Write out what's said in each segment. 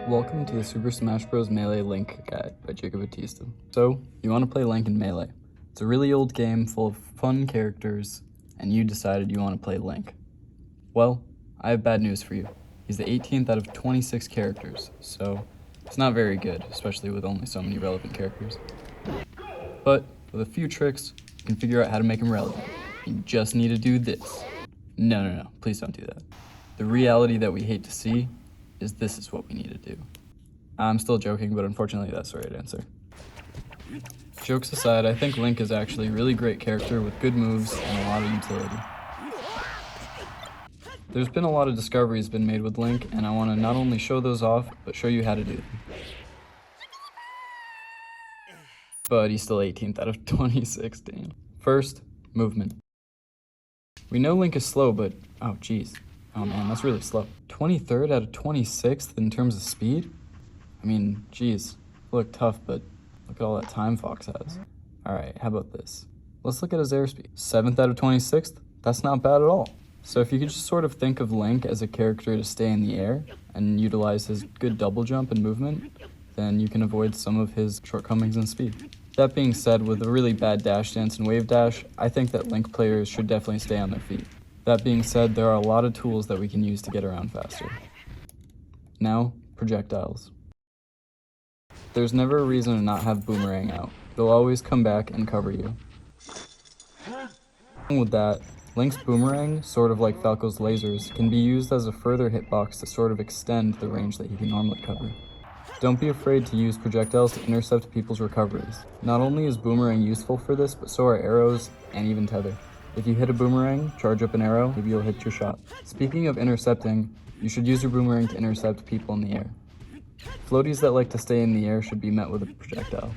Welcome to the Super Smash Bros. Melee Link Guide by Jacob Batista. So, you want to play Link in Melee. It's a really old game full of fun characters, and you decided you want to play Link. Well, I have bad news for you. He's the 18th out of 26 characters, so it's not very good, especially with only so many relevant characters. But with a few tricks, you can figure out how to make him relevant. You just need to do this. No, please don't do that. The reality that we hate to see is this is what we need to do. I'm still joking, but unfortunately that's the right answer. Jokes aside, I think Link is actually a really great character with good moves and a lot of utility. There's been a lot of discoveries been made with Link, and I want to not only show those off, but show you how to do them. But he's still 18th out of 26, damn. First, movement. We know Link is slow, but oh geez. Oh man, that's really slow. 23rd out of 26th in terms of speed? I mean, geez, look tough, but look at all that time Fox has. Alright, how about this? Let's look at his airspeed. 7th out of 26th? That's not bad at all. So if you could just sort of think of Link as a character to stay in the air and utilize his good double jump and movement, then you can avoid some of his shortcomings in speed. That being said, with a really bad dash dance and wave dash, I think that Link players should definitely stay on their feet. That being said, there are a lot of tools that we can use to get around faster. Now, projectiles. There's never a reason to not have Boomerang out. They'll always come back and cover you. With that, Link's Boomerang, sort of like Falco's lasers, can be used as a further hitbox to sort of extend the range that he can normally cover. Don't be afraid to use projectiles to intercept people's recoveries. Not only is Boomerang useful for this, but so are arrows and even Tether. If you hit a Boomerang, charge up an arrow, maybe you'll hit your shot. Speaking of intercepting, you should use your Boomerang to intercept people in the air. Floaties that like to stay in the air should be met with a projectile.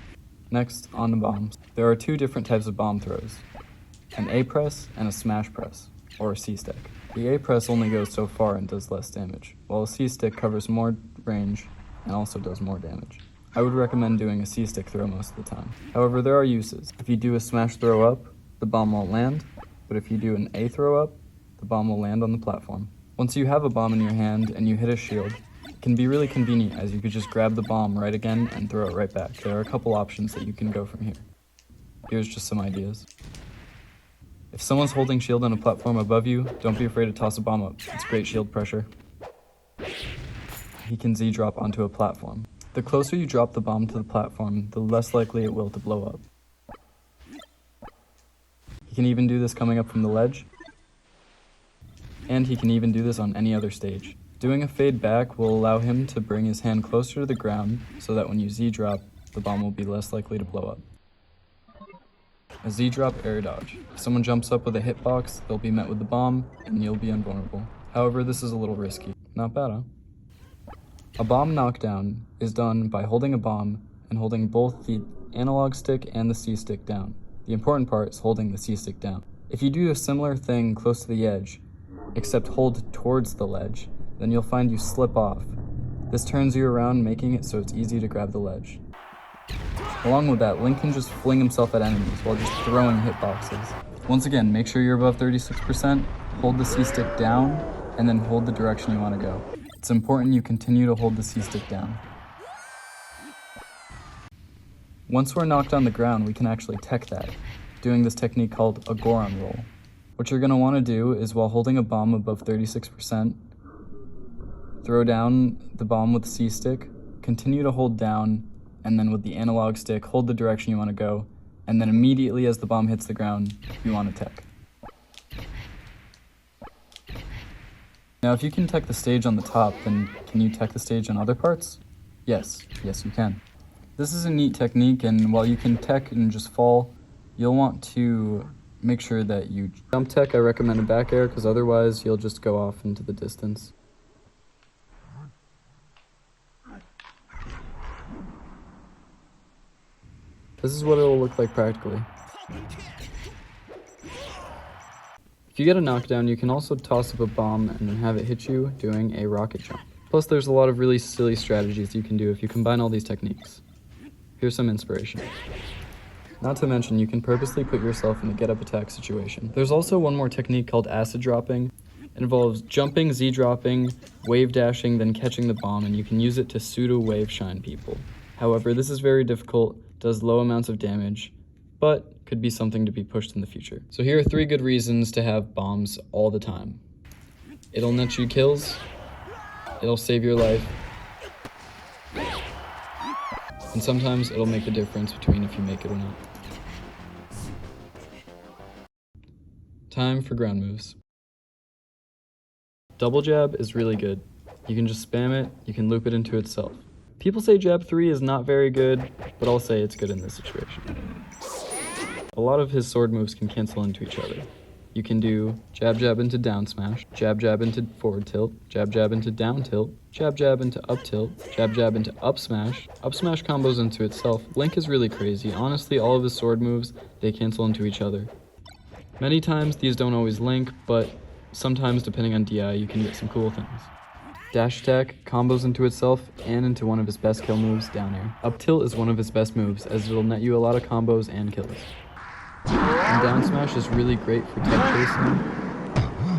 Next, on to bombs. There are two different types of bomb throws. An A-press and a smash press, or a C-stick. The A-press only goes so far and does less damage, while a C-stick covers more range and also does more damage. I would recommend doing a C-stick throw most of the time. However, there are uses. If you do a smash throw up, the bomb won't land, but if you do an A throw up, the bomb will land on the platform. Once you have a bomb in your hand and you hit a shield, it can be really convenient as you could just grab the bomb right again and throw it right back. There are a couple options that you can go from here. Here's just some ideas. If someone's holding shield on a platform above you, don't be afraid to toss a bomb up. It's great shield pressure. He can Z-drop onto a platform. The closer you drop the bomb to the platform, the less likely it will to blow up. He can even do this coming up from the ledge, and he can even do this on any other stage. Doing a fade back will allow him to bring his hand closer to the ground so that when you Z-drop, the bomb will be less likely to blow up. A Z-drop air dodge. If someone jumps up with a hitbox, they'll be met with the bomb, and you'll be invulnerable. However, this is a little risky. Not bad, huh? A bomb knockdown is done by holding a bomb and holding both the analog stick and the C-stick down. The important part is holding the C-stick down. If you do a similar thing close to the edge, except hold towards the ledge, then you'll find you slip off. This turns you around, making it so it's easy to grab the ledge. Along with that, Link can just fling himself at enemies while just throwing hitboxes. Once again, make sure you're above 36%, hold the C-stick down, and then hold the direction you want to go. It's important you continue to hold the C-stick down. Once we're knocked on the ground, we can actually tech that, doing this technique called a Goron roll. What you're going to want to do is, while holding a bomb above 36%, throw down the bomb with the C-stick, continue to hold down, and then with the analog stick, hold the direction you want to go, and then immediately as the bomb hits the ground, you want to tech. Now, if you can tech the stage on the top, then can you tech the stage on other parts? Yes you can. This is a neat technique, and while you can tech and just fall, you'll want to make sure that you jump tech. I recommend a back air, because otherwise you'll just go off into the distance. This is what it will look like practically. If you get a knockdown, you can also toss up a bomb and then have it hit you doing a rocket jump. Plus, there's a lot of really silly strategies you can do if you combine all these techniques. Here's some inspiration. Not to mention, you can purposely put yourself in a get-up attack situation. There's also one more technique called acid dropping. It involves jumping, Z-dropping, wave dashing, then catching the bomb, and you can use it to pseudo-wave shine people. However, this is very difficult, does low amounts of damage, but could be something to be pushed in the future. So here are 3 good reasons to have bombs all the time. It'll net you kills, it'll save your life, and sometimes it'll make the difference between if you make it or not. Time for ground moves. Double jab is really good. You can just spam it, you can loop it into itself. People say jab 3 is not very good, but I'll say it's good in this situation. A lot of his sword moves can cancel into each other. You can do jab jab into down smash, jab jab into forward tilt, jab jab into down tilt, jab jab into up tilt, jab jab into up smash combos into itself. Link is really crazy. Honestly, all of his sword moves, they cancel into each other. Many times these don't always link, but sometimes depending on DI you can get some cool things. Dash attack combos into itself and into one of his best kill moves, down air. Up tilt is one of his best moves as it'll net you a lot of combos and kills. And down smash is really great for tech chasing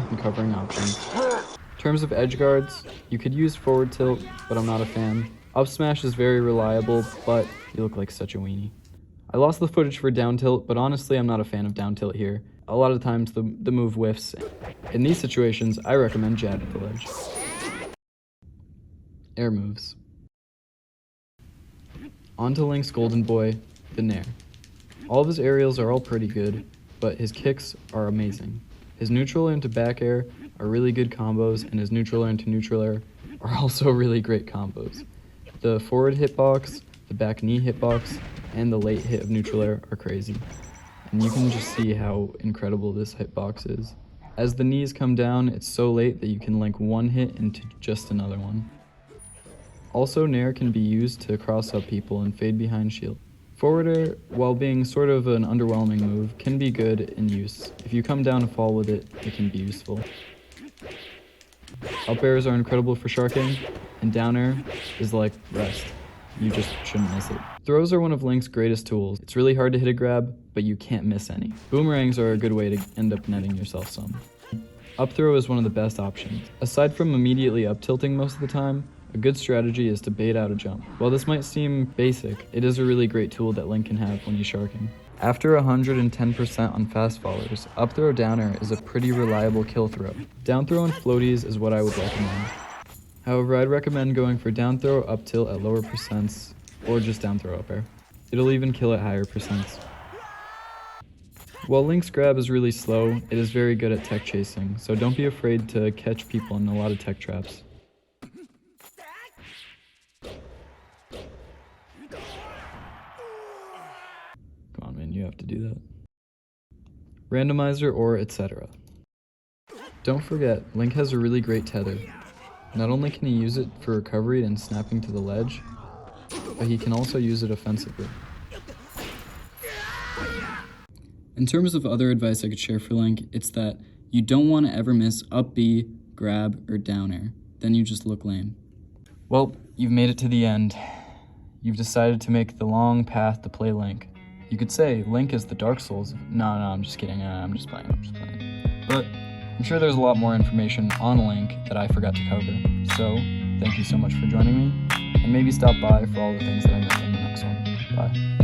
and covering options. In terms of edge guards, you could use forward tilt, but I'm not a fan. Up smash is very reliable, but you look like such a weenie. I lost the footage for down tilt, but honestly I'm not a fan of down tilt here. A lot of times the move whiffs. In these situations, I recommend jab at the ledge. Air moves. On to Link's golden boy, the Nair. All of his aerials are all pretty good, but his kicks are amazing. His neutral air into back air are really good combos, and his neutral air into neutral air are also really great combos. The forward hitbox, the back knee hitbox, and the late hit of neutral air are crazy. And you can just see how incredible this hitbox is. As the knees come down, it's so late that you can link one hit into just another one. Also, Nair can be used to cross up people and fade behind shield. Forward air, while being sort of an underwhelming move, can be good in use. If you come down and fall with it, it can be useful. Up airs are incredible for sharking, and down air is like rest. You just shouldn't miss it. Throws are one of Link's greatest tools. It's really hard to hit a grab, but you can't miss any. Boomerangs are a good way to end up netting yourself some. Up throw is one of the best options. Aside from immediately up tilting most of the time, a good strategy is to bait out a jump. While this might seem basic, it is a really great tool that Link can have when he's sharking. After 110% on fast fallers, up throw down air is a pretty reliable kill throw. Down throw and floaties is what I would recommend. However, I'd recommend going for down throw up tilt at lower percents, or just down throw up air. It'll even kill at higher percents. While Link's grab is really slow, it is very good at tech chasing, so don't be afraid to catch people in a lot of tech traps. Come on, man, you have to do that. Randomizer or etc. Don't forget, Link has a really great tether. Not only can he use it for recovery and snapping to the ledge, but he can also use it offensively. In terms of other advice I could share for Link, it's that you don't want to ever miss up B, grab, or down air. Then you just look lame. Well, you've made it to the end. You've decided to make the long path to play Link. You could say Link is the Dark Souls. No, I'm just kidding. I'm just playing. But I'm sure there's a lot more information on Link that I forgot to cover. So, thank you so much for joining me, and maybe stop by for all the things that I missed in the next one. Bye.